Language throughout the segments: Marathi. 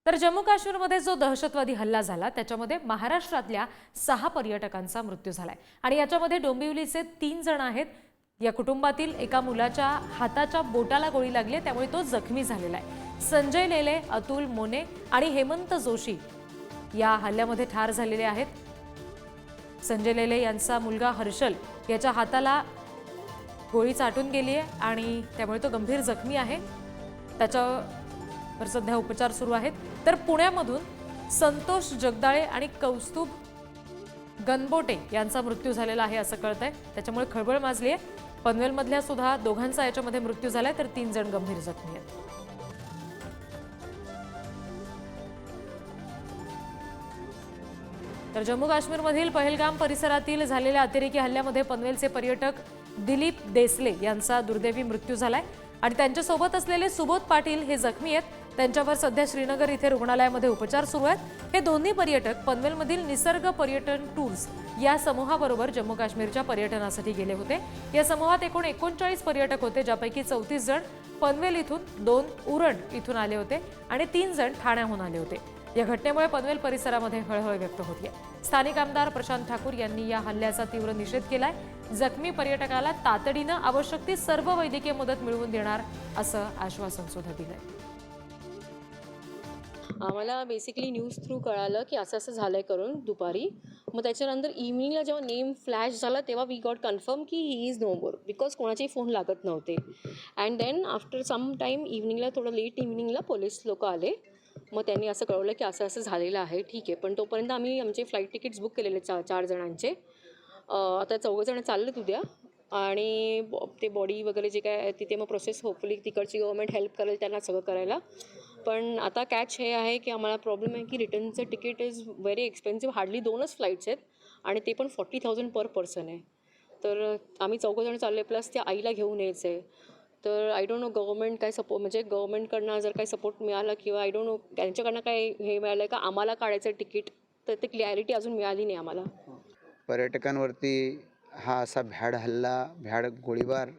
तर जम्मू काश्मीरमध्ये जो दहशतवादी हल्ला झाला त्याच्यामध्ये महाराष्ट्रातल्या 6 पर्यटकांचा मृत्यू झालाय आणि याच्यामध्ये डोंबिवलीचे 3 जण आहेत। या कुटुंबातील एका मुलाच्या हाताच्या बोटाला गोळी लागली त्यामुळे तो जखमी झालेला आहे। संजय लेले, अतुल मोने आणि हेमंत जोशी या हल्ल्यामध्ये ठार झालेले आहेत। संजय लेले यांचा मुलगा हर्षल याच्या हाताला गोळी चाटून गेली आहे आणि त्यामुळे तो गंभीर जखमी आहे। त्याच्यावर सध्या उपचार सुरू आहेत। तर पुण्यामधून संतोष जगदाळे आणि कौस्तुभ गणबोटे यांचा मृत्यू झालेला आहे असं कळतंय। त्याच्यामुळे खळबळ माजली आहे। पनवेलमधल्या सुद्धा दोघांचा याच्यामध्ये मृत्यू झालाय तर 3 जण गंभीर जखमी आहेत। तर जम्मू काश्मीरमधील पहलगाम परिसरातील झालेल्या अतिरेकी हल्ल्यामध्ये पनवेलचे पर्यटक दिलीप देसले यांचा दुर्दैवी मृत्यू झालाय आणि त्यांच्यासोबत असलेले सुबोध पाटील हे जखमी आहेत। त्यांच्यावर सध्या श्रीनगर इथे रुग्णालयामध्ये उपचार सुरू आहेत। हे दोन्ही पर्यटक पनवेलमधील निसर्ग पर्यटन टूर्स या समूहाबरोबर जम्मू काश्मीरच्या पर्यटनासाठी गेले होते। या समूहात एकूण 39 पर्यटक होते, ज्यापैकी 34 जण पनवेल इथून, 2 उरण इथून आले होते आणि 3 जण ठाण्याहून आले होते। या घटनेमुळे पनवेल परिसरामध्ये हळहळ व्यक्त होतीये। स्थानिक आमदार प्रशांत ठाकूर यांनी या हल्ल्याचा तीव्र निषेध केलाय। जखमी पर्यटकाला तातडीने आवश्यक ती सर्व वैद्यकीय मदत मिळवून देणार असं आश्वासन सुद्धा दिलंय। आम्हाला बेसिकली न्यूज थ्रू कळालं की असं झालंय करून दुपारी। मग त्याच्यानंतर इव्हनिंगला जेव्हा नेम फ्लॅश झाला तेव्हा वी गॉट कन्फर्म की he is no more, because कोणाचेही फोन लागत नव्हते। And then after some time इव्हनिंगला, थोडं लेट इव्हनिंगला पोलीस लोक आले। मग त्यांनी असं कळवलं की असं झालेलं आहे। ठीक आहे, पण तोपर्यंत आम्ही आमचे फ्लाईट तिकीट्स बुक केलेले 4 जणांचे। आता 4 जण चाललेत उद्या आणि ते बॉडी वगैरे जे काय तिथे मग प्रोसेस होपफुली तिकडची गव्हर्नमेंट हेल्प करेल त्यांना सगळं करायला। पण आता कॅच हे आहे की आम्हाला प्रॉब्लेम आहे की रिटर्नचं ticket is very expensive. Hardly 2च फ्लाईट्स आहेत आणि ते पण 40,000 पर पर्सन आहे। तर आम्ही 4 जण चालले, प्लस त्या आईला घेऊन यायचं आहे। तर आय डोंट नो गव्हर्नमेंट काय सपोर्ट, म्हणजे गव्हर्नमेंटकडनं जर काही सपोर्ट मिळाला किंवा आय डोंट नो त्यांच्याकडनं काय हे मिळालं आहे का आम्हाला काढायचं तिकीट, तर ते क्लॅरिटी अजून मिळाली नाही आम्हाला। पर्यटकांवरती हा असा भ्याड हल्ला, भ्याड गोळीबार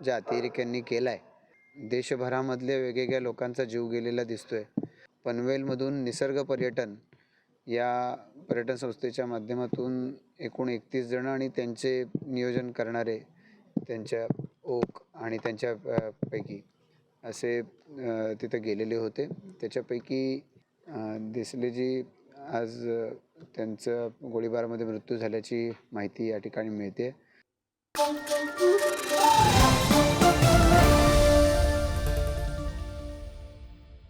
ज्या अतिरेक्यांनी केला आहे, देशभरामधल्या वेगवेगळ्या लोकांचा जीव गेलेला दिसतोय। पनवेलमधून निसर्ग पर्यटन या पर्यटन संस्थेच्या माध्यमातून एकूण 31 जण आणि त्यांचे नियोजन करणारे त्यांच्या ओक आणि त्यांच्या पैकी असे तिथं गेलेले होते। त्याच्यापैकी देसलेजी आज त्यांचं गोळीबारामध्ये मृत्यू झाल्याची माहिती या ठिकाणी मिळते।